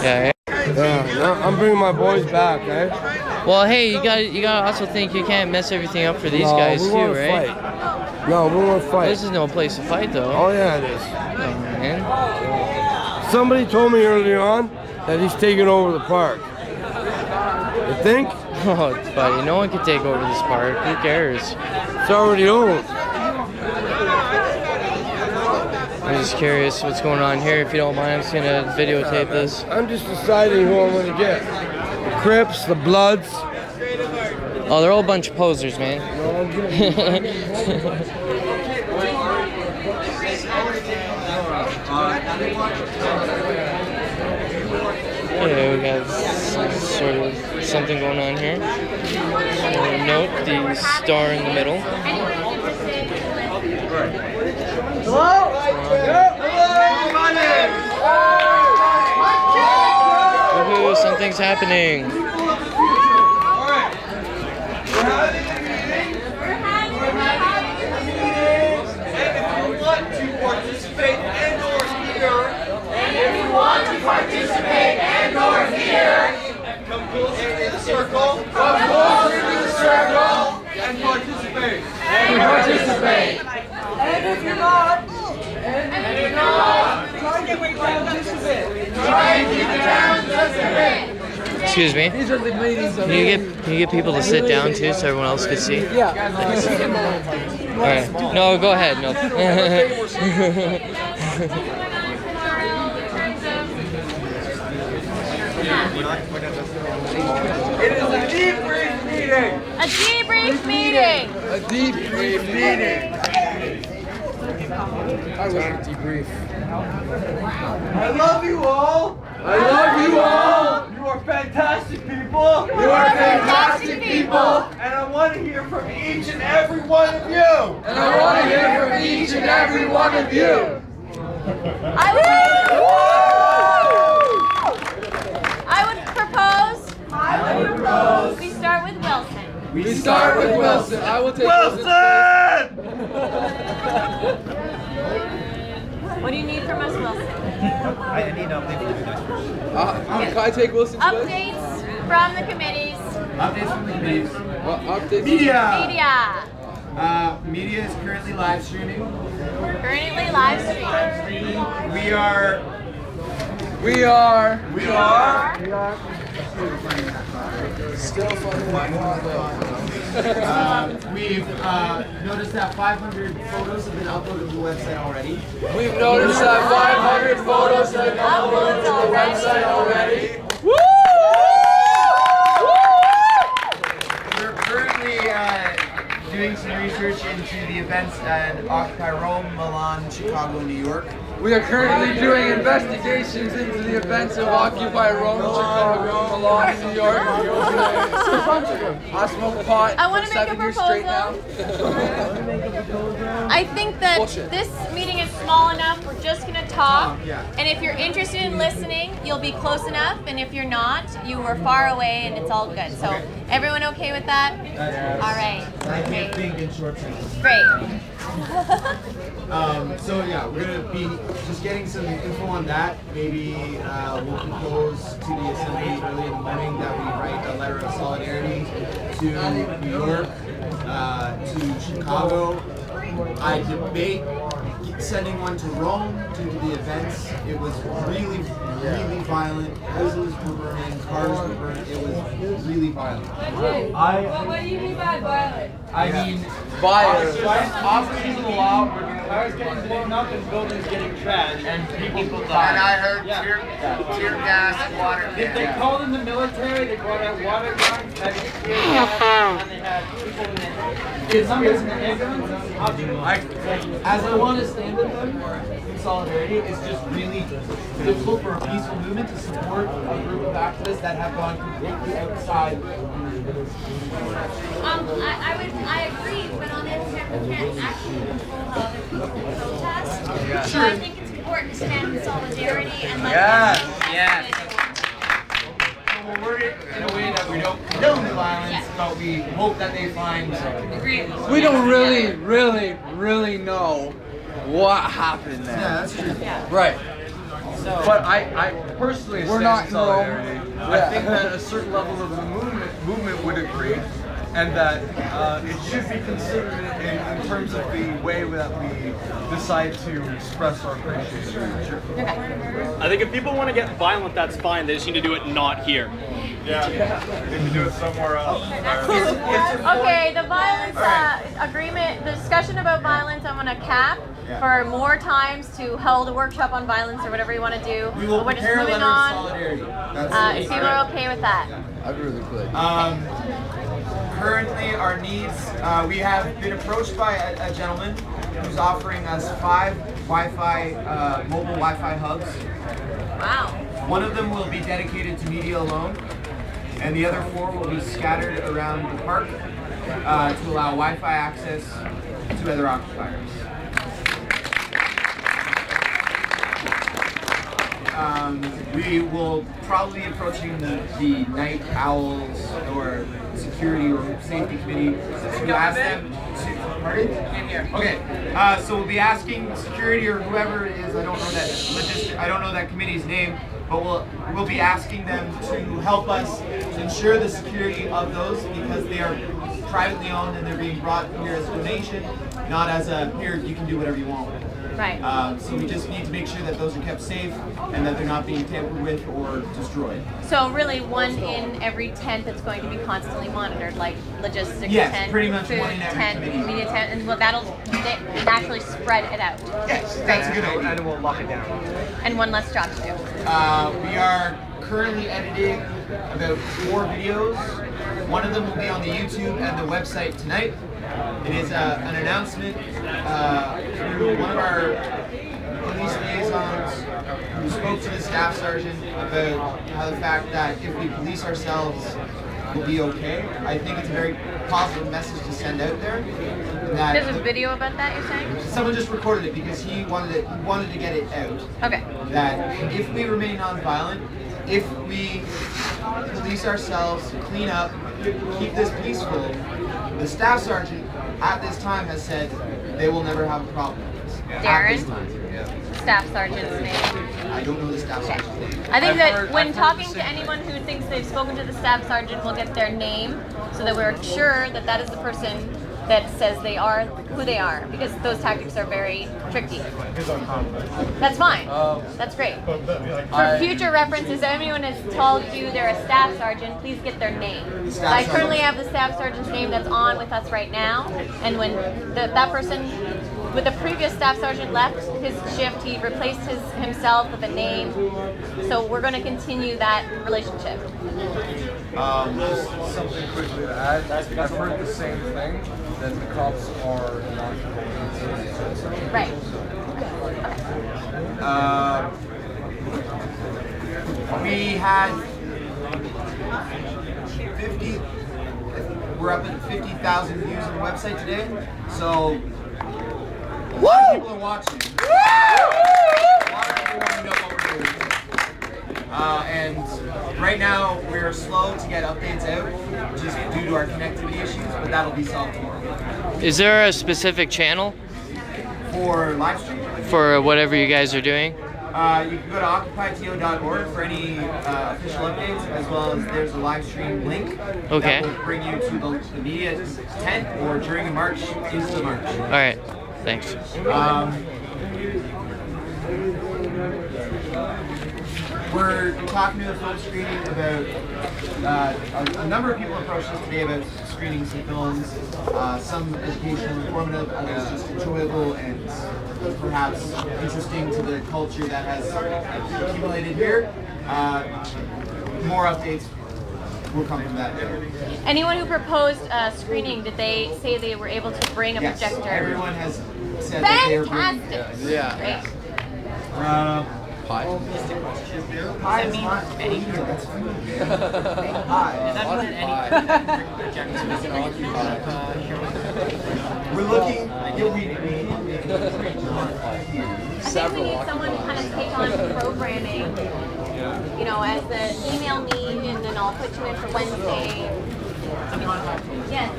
Yeah. Yeah, I'm bringing my boys back, eh? Well, hey, you gotta also think you can't mess everything up for these guys we too, wanna right? Fight. No, we want to fight. This is no place to fight, though. Oh yeah, it is. Oh, man. Somebody told me earlier on that he's taking over the park. You think? Oh, buddy, no one can take over this park. Who cares? It's already owned. I'm just curious what's going on here. If you don't mind, I'm just gonna videotape this. I'm just deciding who I'm gonna get. The Crips, the Bloods. Oh, they're all a bunch of posers, man. No, I'm gonna Yeah, we got some sort of something going on here. So note the star in the middle. Woohoo, something's happening. Participate and/or hear. Come closer to the circle. Come closer to the circle and participate. And participate. And if you're not, try and keep it down just a bit. Try and keep it down just a bit. Excuse me. These are the meetings of Can you get people to sit down too, so everyone else can see? Yeah. All right. No, go ahead. No. It is a debrief meeting. A debrief meeting. A debrief meeting. I want to debrief. I love you all. I love you all. You are fantastic people. You are fantastic people. And I want to hear from each and every one of you. And I want to hear from each and every one of you. I would propose we start with Wilson. We start with Wilson. I will take Wilson! What do you need from us, Wilson? I need an update from you guys. Can I take Wilson's place? Updates from the committees. Updates from the committees. What updates? Media! Media. Media is currently live streaming. Currently live streaming. We are. Still We've noticed that 500 photos have been uploaded to the website already. We've noticed that 500 photos have been uploaded to the website already. We're currently doing some research into the events at Occupy Rome, Milan, Chicago, New York. We are currently doing investigations into the events of Occupy Rome, Chicago, Milan, New York. I smoke pot I want for to make a 7 years straight now. I think that Bullshit. this meeting is small enough. We're just going to talk. And if you're interested in listening, you'll be close enough. And if you're not, you were far away and it's all good. So everyone okay with that? Yes. All right. I Great. can't think in short sentences. Great. So yeah, we're gonna be just getting some info on that. Maybe we'll propose to the assembly early in the morning that we write a letter of solidarity to New York, to Chicago. I debate sending one to Rome due to the events. It was really violent. Houses were burning, cars were burning. It was really violent. What do you mean by violent? I mean, Violence. officers of the law were cars getting blown up and buildings getting trashed, and people died. And I heard tear gas, water If they gas. called in the military, they brought out water guns, heavy tear gas, and they had people in it. In some cases, as I want to stand with them in solidarity, it's just really difficult for a peaceful movement to support a group of activists that have gone completely outside. I agree, but on the other hand, we can't actually control how other people protest. So I think it's important to stand in solidarity and let them We'll word it in a way that we don't condone the violence, but we hope that they find agreement. We don't really know what happened there. Yeah, that's true. Right. But I personally stand not in in Rome. solidarity. I think that a certain level of the movement would agree, and that it should be considered in terms of the way that we decide to express our appreciation. I think if people want to get violent, that's fine. They just need to do it not here. Yeah, they can do it somewhere else. Okay, the violence agreement, the discussion about violence, I'm gonna cap for more times to hold a workshop on violence or whatever you want to do. We will We're just prepare a moving letter of on. solidarity. If people are okay with that. I'd really good. Currently, our needs, we have been approached by a gentleman who's offering us 5 Wi-Fi, mobile Wi-Fi hubs. Wow. One of them will be dedicated to media alone, and the other 4 will be scattered around the park to allow Wi-Fi access to other occupiers. We will probably be approaching the night owls or security or safety committee to ask them to, pardon? Okay, so we'll be asking security or whoever it is, I don't know that committee's name, but we'll be asking them to help us to ensure the security of those because they are privately owned and they're being brought here as a donation, not as a, here, you can do whatever you want with it. Right. So we just need to make sure that those are kept safe and that they're not being tampered with or destroyed. So really 1 in every tent that's going to be constantly monitored, like logistics Yes, tent, pretty much food 1 in every tent, committee. media tent, and well, that'll naturally spread it out. Yes, that's a good idea. And we'll lock it down. And one less job to do. We are currently editing about 4 videos. One of them will be on the YouTube and the website tonight. It is an announcement through one of our police liaisons who spoke to the staff sergeant about how the fact that if we police ourselves, we'll be okay. I think it's a very positive message to send out there. That There's a video about that, you're saying? someone just recorded it because he wanted to get it out. Okay. That if we remain nonviolent, if we police ourselves, clean up, keep this peaceful, the staff sergeant at this time has said they will never have a problem with this. Darren? Staff sergeant's name. I don't know the staff sergeant's name. I think that when I've heard talking the to same anyone who thinks they've spoken to the staff sergeant, we'll get their name so that we're sure that that is the person that says they are who they are, because those tactics are very tricky. That's fine. That's great. For future reference, if anyone has told you they're a staff sergeant, please get their name. So I currently have the staff sergeant's name that's on with us right now, and when that person with the previous staff sergeant left his shift, he replaced himself with a name. So we're going to continue that relationship. Just something quickly to add. I've heard the same thing, that the cops are not going to. Right. We had 50. We're up at 50,000 views on the website today. So a lot of people are watching. A lot of people want to know what we're doing. And right now we're slow to get updates out just due to our connectivity issues, but that'll be solved tomorrow. Is there a specific channel For live stream, for whatever you guys are doing? you can go to occupyto.org for any official updates, as well as there's a live stream link Okay. that will bring you to the media tent or during a march into the march. All right. Thanks. We're talking to the film screening about a number of people approached us today about screening some films, some educational, informative, others just enjoyable and perhaps interesting to the culture that has accumulated here. More updates will come from that later. Anyone who proposed screening, did they say they were able to bring a Yes, projector? everyone has said that they are bringing. Fantastic. Yeah. Great. Pie. Pie is not food, that's food. Pie. We're looking. I think we need someone to kind of take on programming, you know, as the email me and then I'll put you in for Wednesday. Yes.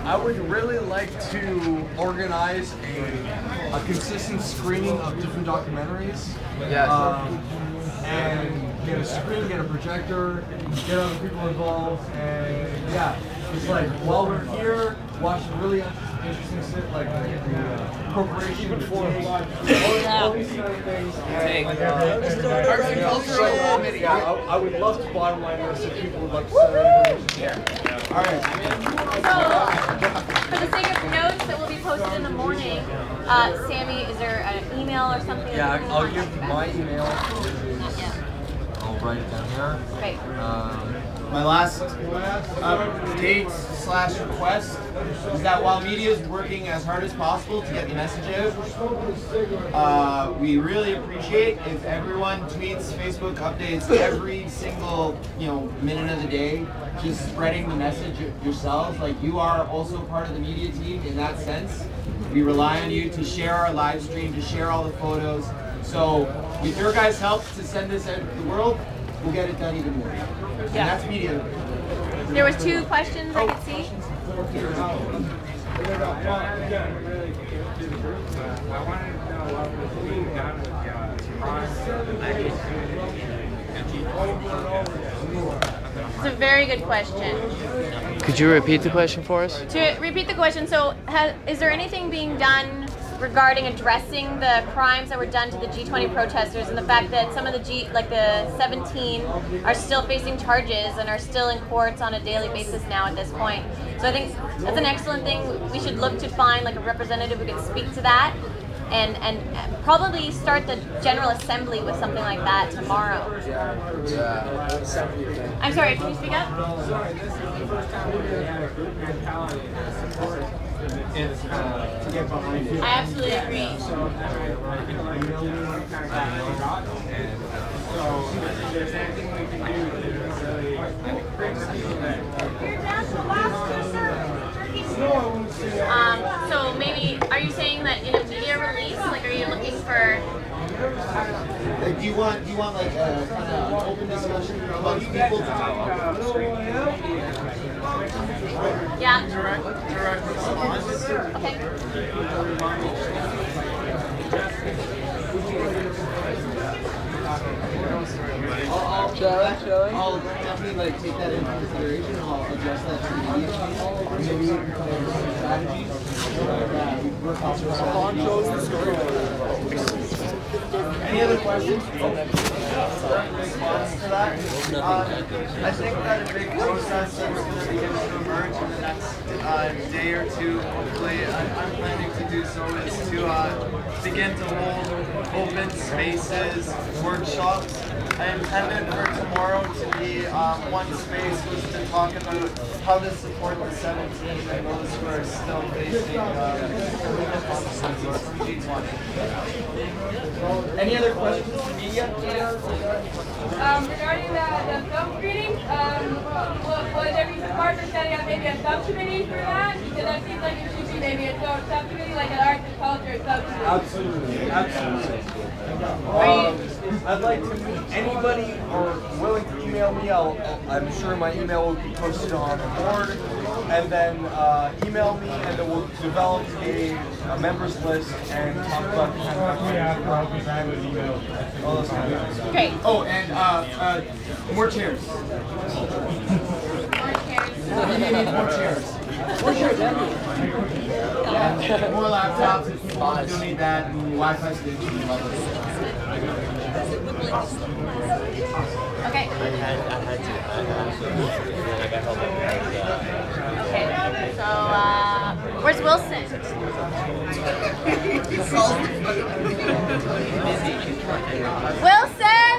I would really like to organize a consistent screening of different documentaries. Yes. And get a screen, get a projector, get other people involved, and yeah, it's like while we're here, watch really interesting shit like the corporation before all these kind of things. And, Arts and cultural committee. Yeah, I would love to bottom line this if people would like to send information here. All right. So, for the sake of notes that will be posted in the morning, Sammy, is there an email or something? Yeah, that I'll give my email. Yeah. I'll write it down here. Great. My last update/request is that while media is working as hard as possible to get the message out, we really appreciate if everyone tweets, Facebook updates every single minute of the day, just spreading the message yourselves. Like, you are also part of the media team in that sense. We rely on you to share our live stream, to share all the photos. So with your guys' help to send this out to the world, we'll get it done even more. And that's media. There was 2 questions I could see. It's a very good question. Could you repeat the question for us? To repeat the question, so is there anything being done regarding addressing the crimes that were done to the G20 protesters and the fact that some of the the 17 are still facing charges and are still in courts on a daily basis now at this point? So I think that's an excellent thing. We should look to find like a representative who can speak to that and probably start the General Assembly with something like that tomorrow. I'm sorry, can you speak up? I absolutely agree. So maybe, are you saying that in a media release, like, are you looking for? Like, do you want like a kind of open discussion amongst people to talk about? Yeah. Direct response. Okay. I'll definitely like take that into consideration. I'll address that to the media people, or maybe we can come up with some strategies. Any other questions? Response to that? I think that a big process that's going to begin to emerge in the next day or two, hopefully, I'm planning to do so, is to begin to hold open spaces, workshops. I intended for tomorrow to be one space was to talk about how to support the 17 and those who are still facing consequences from G20. Any other questions from media? Regarding the film screening, would there be some part for setting up maybe a subcommittee for that? Because that seems like it should be maybe a subcommittee, like an arts and culture subcommittee. Absolutely, absolutely. I'd like to meet anybody or willing to email me. I'm sure my email will be posted on the board, and then email me, and then we'll develop a members list and talk about the kind of all those kind of things. Great. Oh, and more chairs. We need more chairs. More chairs, yeah. More laptops if people want to donate that, and Wi-Fi stations and all those. Okay. Okay. So, where's Wilson? Wilson!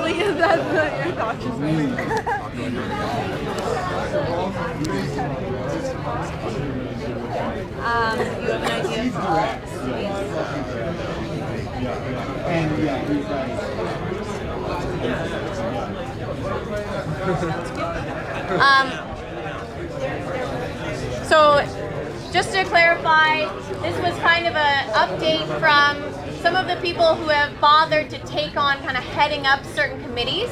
You have an idea for And yeah, he's right. So just to clarify, this was kind of an update from some of the people who have bothered to take on kind of heading up certain committees.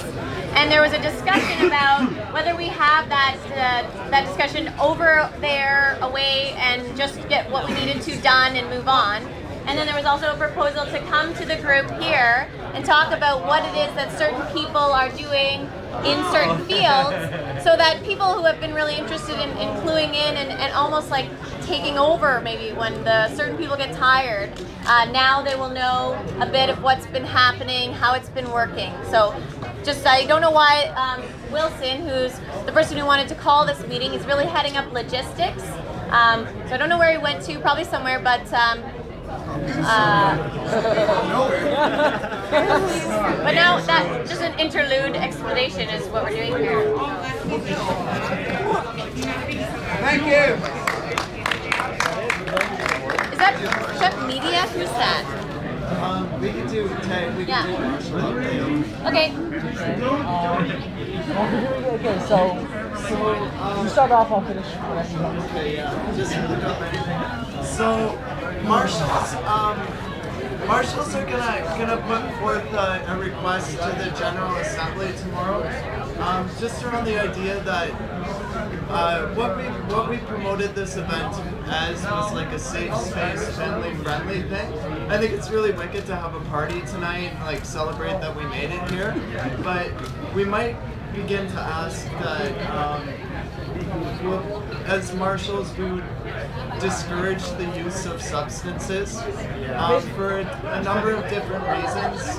And there was a discussion about whether we have that discussion over there, away, and just get what we needed to done and move on. And then there was also a proposal to come to the group here and talk about what it is that certain people are doing in certain fields, so that people who have been really interested in cluing in and almost like taking over maybe when the certain people get tired, now they will know a bit of what's been happening, how it's been working. So just, I don't know why Wilson, who's the person who wanted to call this meeting, he's really heading up logistics. So I don't know where he went to, probably somewhere, but but now that just an interlude explanation is what we're doing here. Thank you. Is that Chef Media? Who's that? We can do Ted. We can do Marshall. Okay. Okay, so you start off, I'll finish. Okay, yeah. Just so Marshals are gonna put forth a request to the General Assembly tomorrow, just around the idea that what we promoted this event as was like a safe space, family friendly thing. I think it's really wicked to have a party tonight and like celebrate that we made it here, but we might begin to ask that as marshals we would discourage the use of substances for a number of different reasons.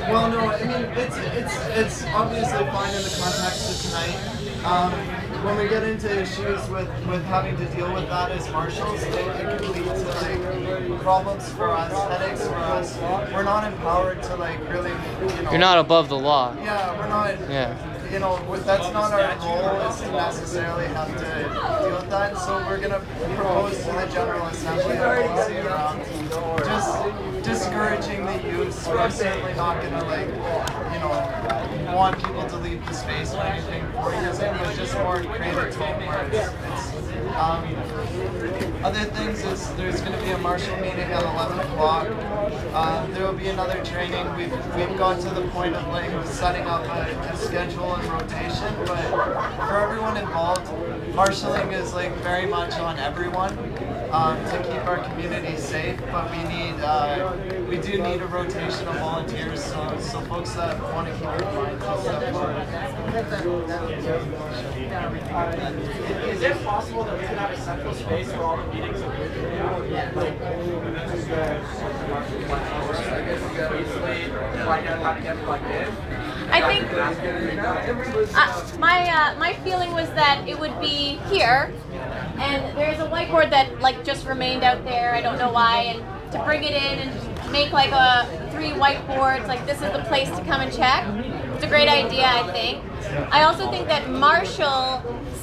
Well, no, I mean it's obviously fine in the context of tonight. When we get into issues with having to deal with that as marshals, it can lead to like problems for us, headaches for us. We're not empowered to like really, You're not above the law. Yeah, we're not. Yeah. That's not our role, is to necessarily have to deal with that. So we're going to propose to the General Assembly a policy around just discouraging the use. We're certainly not going to want people to leave the space or anything for using it, but just more create a tone where it's other things is there's going to be a marshal meeting at 11 o'clock. There will be another training. We've got to the point of like setting up a schedule and rotation, but for everyone involved, marshalling is like very much on everyone to keep our community safe. But we do need a rotation of volunteers, so folks that want to keep their minds and stuff forward. Is it possible that we can have a central space for all the meetings that we're doing? I think my feeling was that it would be here, and there's a whiteboard that like just remained out there. I don't know why, and to bring it in and make like 3 whiteboards, like this is the place to come and check. It's a great idea, I think. I also think that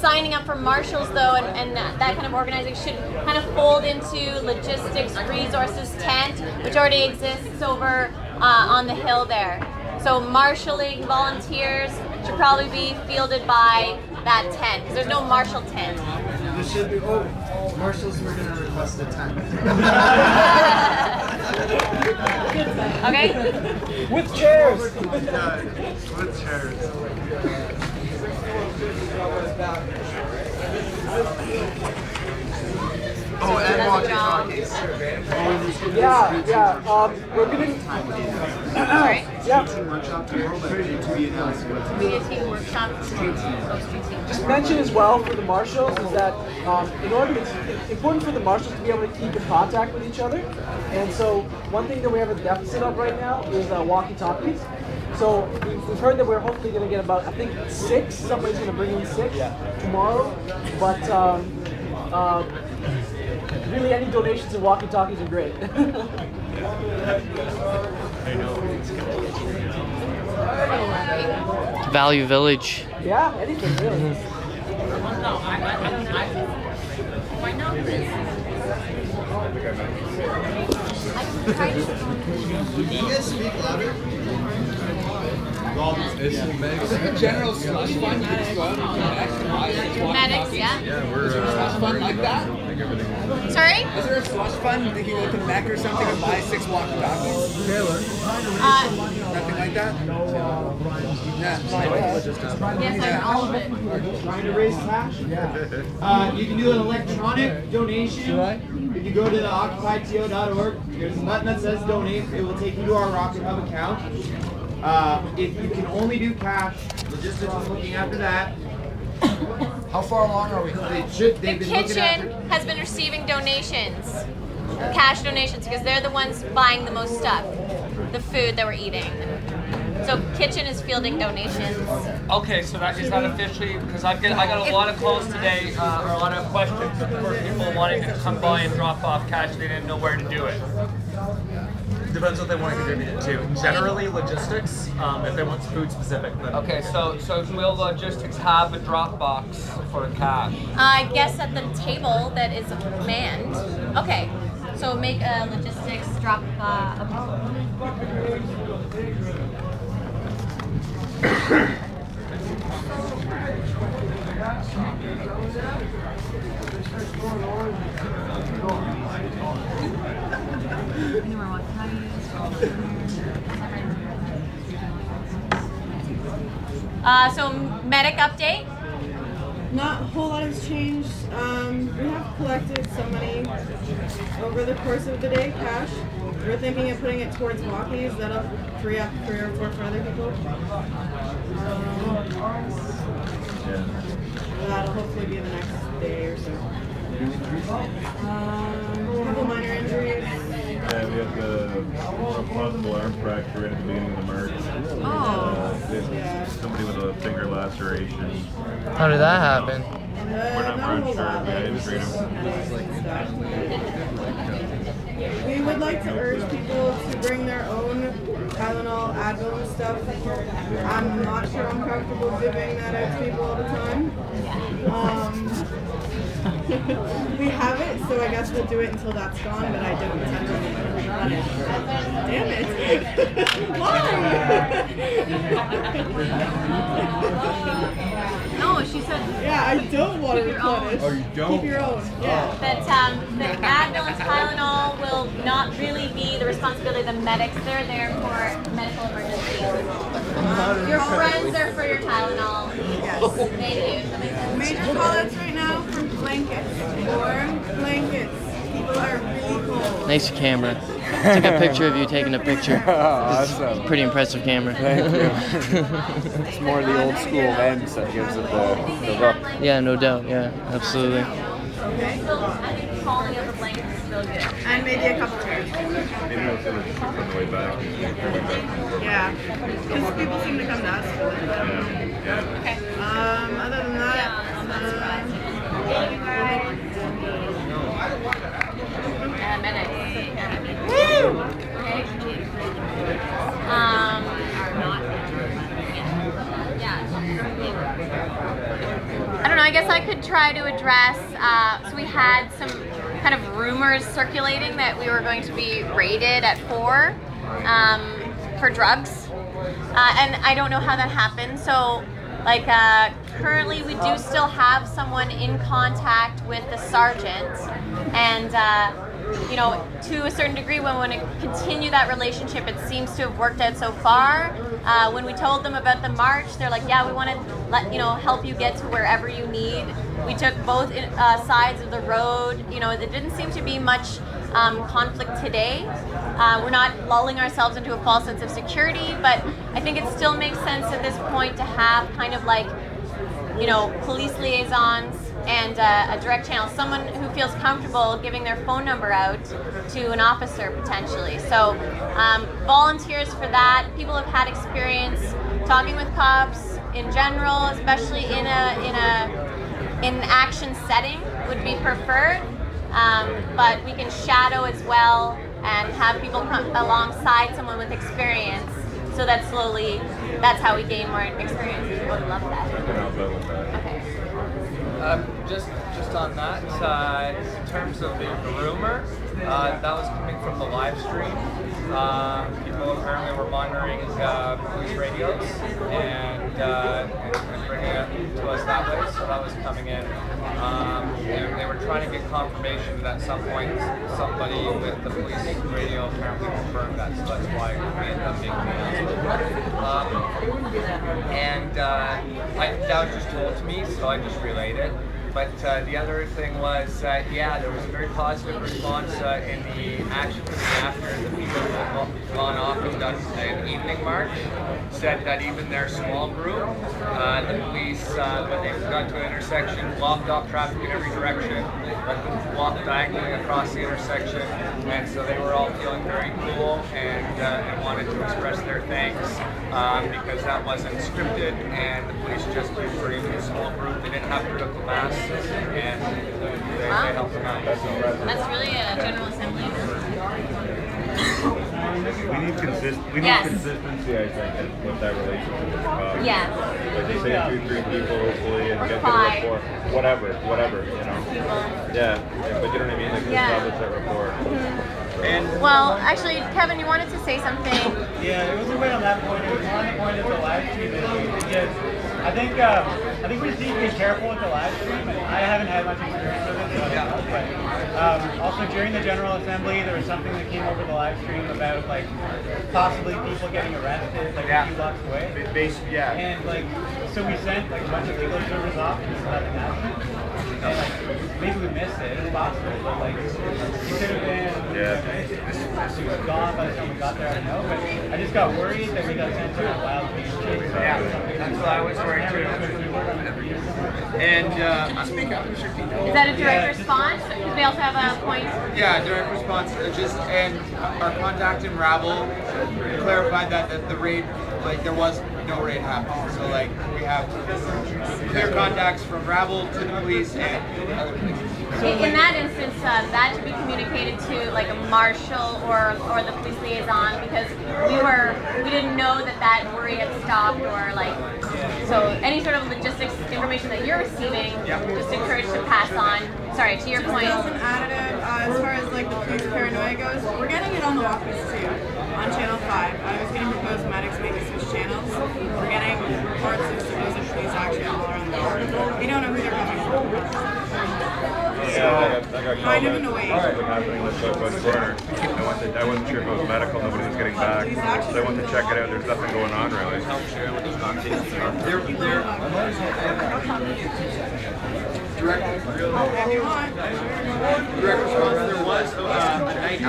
signing up for marshals though, and that kind of organizing should kind of fold into logistics resources tent, which already exists over on the hill there. So marshalling volunteers should probably be fielded by that tent, because there's no marshal tent. There should be, marshals were going to request a tent. Okay? With chairs! With chairs. Oh, and walkie-talkies. Yeah. We're gonna. Sorry? Yeah. Workshop tomorrow, but to be announced. Media team workshop. Just mention as well for the marshals is that it's important for the marshals to be able to keep in contact with each other. And so one thing that we have a deficit of right now is walkie-talkies. So we've heard that we're hopefully going to get about, I think, 6. Somebody's going to bring in 6 tomorrow. But really, any donations in walkie-talkies are great. Value Village. Yeah, anything really. Can you guys speak louder? General slush fund. medics, yeah. Yeah, we're slush fund like that? Sorry? Is there a slush fund that you go to the back or something and buy 6 walkie-talkies? Nothing like that? Yes, all of it. Trying to raise cash? Yeah. You can do an electronic donation. If you go to the OccupyTO.org, there's a button that says donate. It will take you to our Rocket Hub account. If you can only do cash, logistics is looking after that. How far along are we? The kitchen has been receiving donations, cash donations, because they're the ones buying the most stuff, the food that we're eating. So kitchen is fielding donations. Okay, so that is that officially, because I got a lot of calls today, or a lot of questions for people wanting to come by and drop off cash. They didn't know where to do it. Depends what they want to contribute it to. Generally, logistics. If they want food specific. Then okay, so will logistics have a drop box for cash? I guess at the table that is manned. Okay, so make a logistics drop. So medic update. Not a whole lot has changed. We have collected some money over the course of the day, cash. We're thinking of putting it towards walkies. That'll free up 3 or 4 for other people. That'll hopefully be the next day or so. A couple minor injuries. Yeah, we had the possible arm fracture at the beginning of the March. Somebody with a finger laceration. How did that happen? We're not sure. We had to treat him. We would like to urge people to bring their own Tylenol, Advil and stuff. I'm not sure I'm comfortable giving that out to people all the time. We have it, so I guess we'll do it until that's gone, but I don't intend to replenish. Damn it! Why? No, she said. Yeah, I don't want to replenish. Oh, you don't? Keep your own. Yeah. That the Advil and Tylenol will not really be the responsibility of the medics. They're there for medical emergencies. Your friends are for your Tylenol. Yes. Thank you. Major call-outs right now for blankets. Warm blankets. People are really cold. Nice camera. Took a picture of you taking a picture. Awesome. Pretty impressive camera. Thank you. It's more the old school lens that gives it the look. Yeah, no doubt. Yeah, absolutely. Okay. I think calling out the blankets is really good. And maybe a couple chairs. Maybe we'll see what on the way back. Yeah. Because people seem to come to us. Yeah. Okay. Other than that, medics. Woo! Okay. I don't know, I guess I could try to address, so we had some kind of rumors circulating that we were going to be raided at 4 for drugs, and I don't know how that happened. So like currently we do still have someone in contact with the sergeant, and you know, to a certain degree, when we want to continue that relationship, it seems to have worked out so far. When we told them about the march, they're like, yeah, we want to help you get to wherever you need. We took both sides of the road. You know, there didn't seem to be much conflict today. We're not lulling ourselves into a false sense of security, but I think it still makes sense at this point to have kind of like, you know, police liaisons and a direct channel, someone who feels comfortable giving their phone number out to an officer potentially. So volunteers for that. People have had experience talking with cops in general, especially in an action setting would be preferred. But we can shadow as well and have people come alongside someone with experience. So that slowly, that's how we gain more experience. People would love that. Okay. Just on that, in terms of the rumor, that was coming from the live stream. People apparently were monitoring police radios and bringing it to us that way. so that was coming in. They were trying to get confirmation that at some point somebody with the police radio apparently confirmed that, so that's why we ended up making the announcement. That was just told to me, so I just relayed it. But the other thing was, yeah, there was a very positive response in the action for the after. The people who had gone off and done an evening march said that even their small group, the police, when they got to an intersection, blocked off traffic in every direction, walked diagonally across the intersection, and so they were all feeling very cool and wanted to express their thanks because that wasn't scripted, and the police just used a small group. They didn't have critical mass, and they helped them out. That's really a General Assembly. We need consistency, I think, with that relationship. Yes. Like you say 2-3 people, hopefully, and get good rapport. Whatever, you know. Yeah, but you know what I mean? Like, establish that rapport. Well, actually, Kevin, you wanted to say something. Yeah, it wasn't quite on that point. It was on the point of the live stream issue. I think we just need to be careful with the live stream. I haven't had much experience with it, but also during the General Assembly, there was something that came over the live stream about like possibly people getting arrested like a few blocks away. And like, so we sent like a bunch of legal observers off and nothing happened. And like, maybe we missed it. It's possible, but like, it could have been. It was gone by the time we got there. I don't know, but I just got worried that we got sent to a wild beast chase. Yeah, that's what I was worried too. And is that a direct response? Because we also have a point. Yeah, direct response. And our contact in Rabble clarified that the raid, like there was no raid happening. So like we have clear contacts from Rabble to the police and other places. In that instance, that should be communicated to like a marshal or the police liaison, because we didn't know that worry had stopped, or like, so any sort of logistics information that you're receiving, just encourage to pass on. Sorry, to your point. Just as an additive, as far as like the police paranoia goes, we're getting it on the walkies too. On Channel 5, I was getting proposed medics maybe switch channels. We're getting reports of supposed police action all around the world. We don't know who they're coming from. Yeah, I got called out. Something happening with Southwest Corner. I wasn't sure if it was medical. Nobody was getting back. So I went to check it out. There's nothing going on really. Direct response, there was a night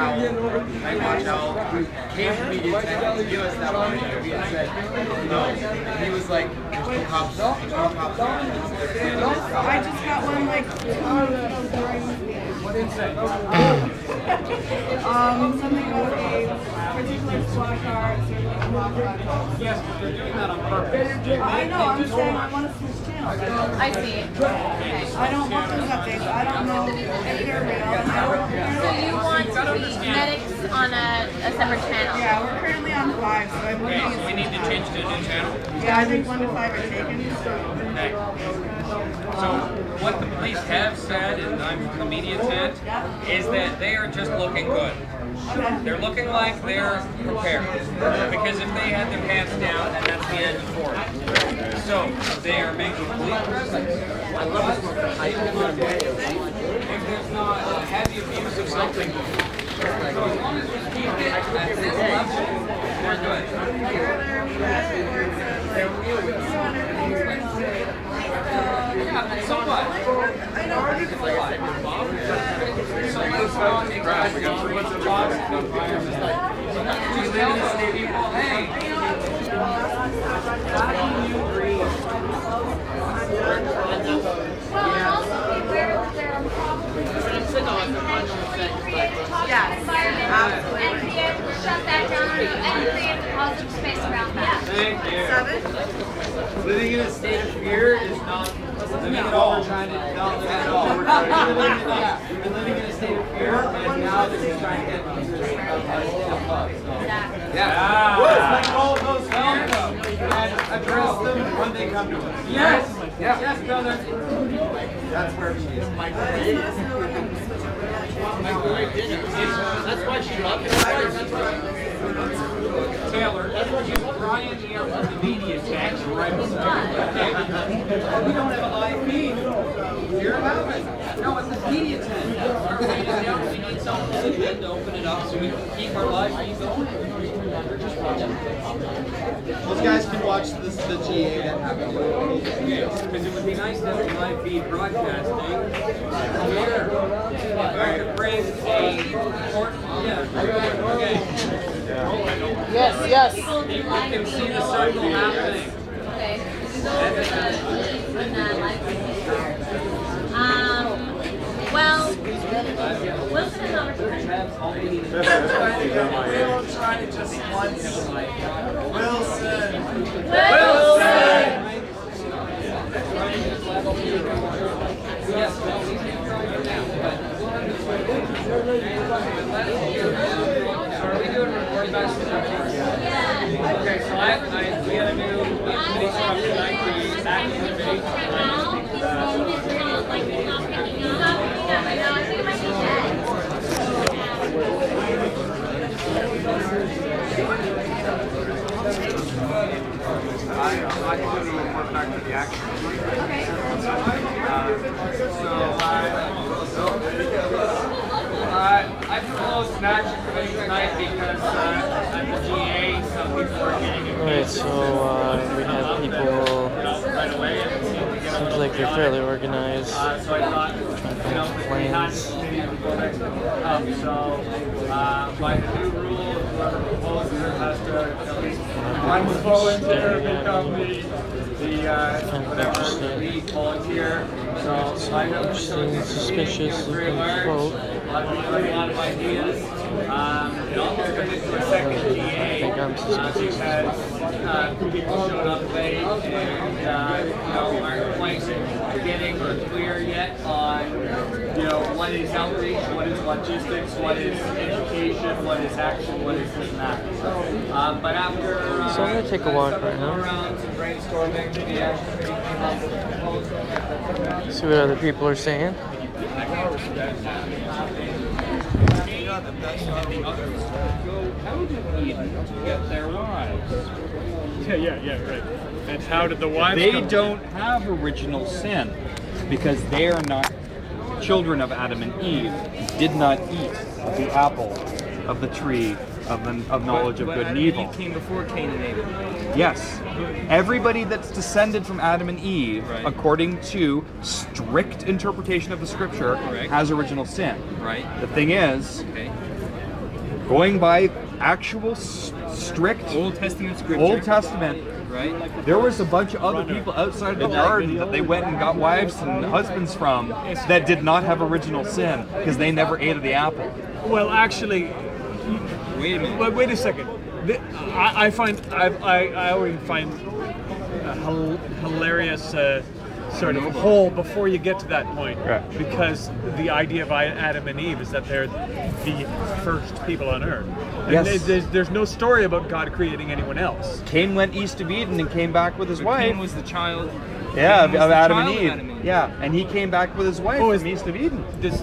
watch owl, who came to media tent to give us that one interview and said, no. And he was like, there's no cops on. I just got one like 2 minutes during what did it say? Something about a particular squad car. Yes, but they're doing that on purpose. I know, I'm saying I want to switch channels. I see. Okay. I don't want those updates. I don't know if they're real. So you want to be medics on a separate channel? Yeah, we're currently on 5, so I'm looking at. We need to change to a new channel? Yeah, I think 1 to 5 are taken. So what the police have said, and I'm from the media tent, is that they are just looking good. They're looking like they're prepared. Because if they had their pants down, then that's the end for it. So they are making police presence. If there's not a heavy abuse of something, so as long as we keep it at this level, we're good. So what? Yes, absolutely. And shut that down and create a positive space around that. Thank you. Living in a state of fear is not living at all. We're trying to not live at all. We've been living in a state of fear, and now this is trying to get us in a club. Yeah. Let's all of those fears and address them when they come to us. Yes. Yes, brother. That's where she is. Microwave dinner. That's why she loved it. That's why. Taylor, you Brian here from the media text, right? Okay. We don't have a live feed. You're about it. No, it's the media tent. Our feed is down. We need someone to open it up so we can keep our live feed going. Those guys can watch the GA that happened. Yes, because it would be nice to have a live feed broadcasting here. If I could bring a okay. Yes. You can see the circle happening. Okay. Well, Wilson is over. We'll try to just once. Wilson! Yes, are we doing recording back? Okay, so we had a new committee structure tonight, the acting committee. I can do the report back to the action. I proposed an action committee tonight because at the GA, some people are getting Alright, so we have people, right away. seems like they're fairly organized. So I thought, plans. So by the new rule, whoever proposes it has to at least one volunteer become the lead volunteer. So I know suspicious of the vote. a lot of ideas. It almost turned into a second GA because people showed up late and aren't quite getting or clear yet on what is outreach, what is logistics, what is education, what is action, what is this and that. But after So I'm gonna take a walk right now. rounds of brainstorming, the action committee came up with a proposal. See what other people are saying. How did Eden get their wives? Yeah, right. And how did the wives They come? don't have original sin because they are not children of Adam and Eve, did not eat of the apple of the tree of knowledge of good and evil. Eve came before Cain and Abel. Yes. Everybody that's descended from Adam and Eve, Right. according to strict interpretation of the scripture, Correct. has original sin. Right. The thing is, Okay. going by actual strict Old Testament scripture. Old Testament, Right. there was a bunch of other people outside the garden that they went and got wives and husbands from that did not have original sin because they never ate of the apple. Well, actually, Wait a minute. wait a second. I always find a hilarious sort of hole before you get to that point. Right. Because the idea of Adam and Eve is that they're the first people on earth. And Yes. there's no story about God creating anyone else. Cain went east of Eden and came back with his But wife. Cain was the child. Yeah, Cain was of the Adam child and of Eve. Adam and Eve. Yeah, and he came back with his wife from east of Eden. Does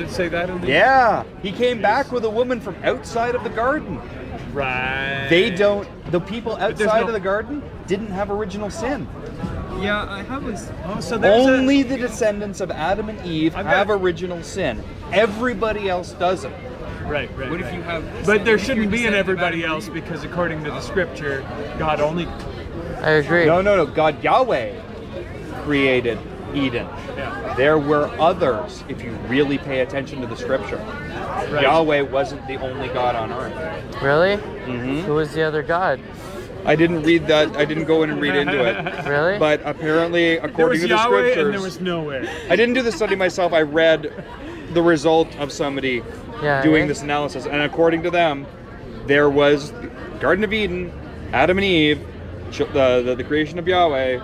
it say that in the... Yeah, he came back with a woman from outside of the garden. Right. The people outside of the garden didn't have original sin. Yeah, I have this. Oh, so there's Only the descendants of Adam and Eve have original sin. Everybody else doesn't. Right. What if you have? But there shouldn't be an everybody else because according to the scripture, God only... I agree. No. God Yahweh created Eden. Yeah. There were others, if you really pay attention to the scripture. Right. Yahweh wasn't the only God on earth. Really? Mm-hmm. Who was the other god? I didn't read that. I didn't go in and read into it. Really? But apparently, There according was to the Yahweh scriptures, and there was nowhere. I didn't do the study myself. I read the result of somebody doing eh? this analysis, and according to them, there was Garden of Eden, Adam and Eve, the creation of Yahweh,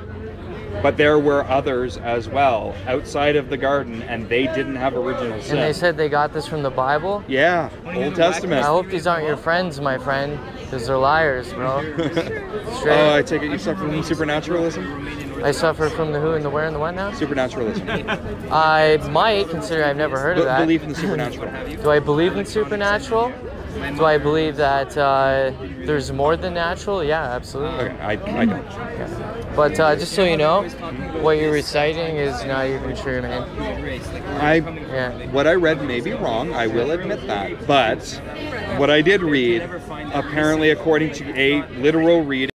but there were others as well outside of the garden, and they didn't have original sin. And they said they got this from the Bible? Yeah, Old Testament. I hope these aren't your friends, my friend, because they're liars, bro. Oh, I take it you suffer from supernaturalism? I suffer from the who and the where and the what now? Supernaturalism. I might, considering I've never heard of that. Belief in the supernatural. Do I believe in supernatural? Do I believe that there's more than natural? Yeah, absolutely. Okay, I don't. Yeah. But just so you know, what you're reciting is not even true, man. What I read may be wrong, I will admit that. But what I did read, apparently according to a literal reading